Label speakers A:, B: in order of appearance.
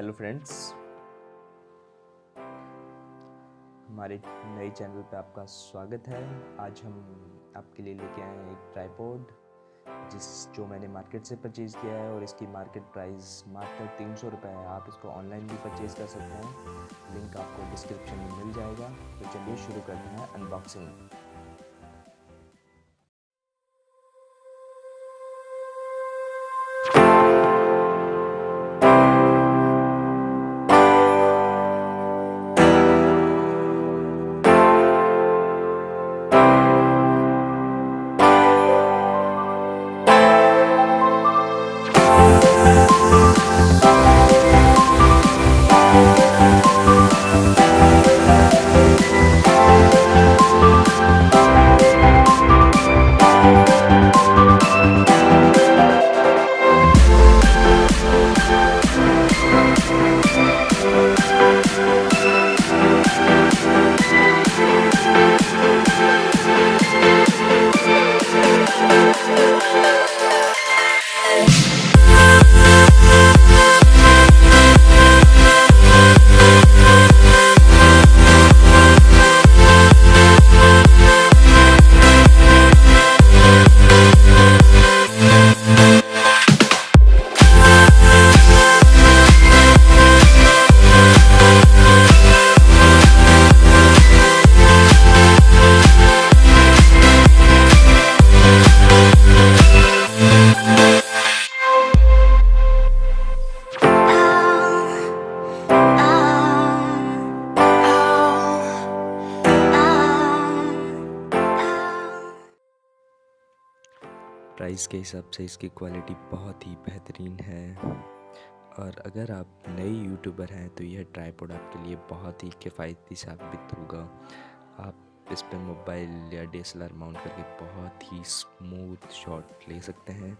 A: Hello friends, हमारे नए channel पे आपका स्वागत है। आज हम आपके लिए लेके आए हैं एक ट्राइपॉड जो मैंने मार्केट से परचेज़ किया है और इसकी मार्केट प्राइस मात्र 300 रुपये है। आप इसको ऑनलाइन भी परचेज़ कर सकते हैं, लिंक आपको डिस्क्रिप्शन में मिल जाएगा। तो चलिए शुरू करते हैं अनबॉक्सिंग। प्राइस के हिसाब से इसकी क्वालिटी बहुत ही बेहतरीन है और अगर आप नए यूट्यूबर हैं तो यह ट्राइपॉड आपके लिए बहुत ही किफ़ायती साबित होगा। आप इस पर मोबाइल या DSLR माउंट करके बहुत ही स्मूथ शॉट ले सकते हैं।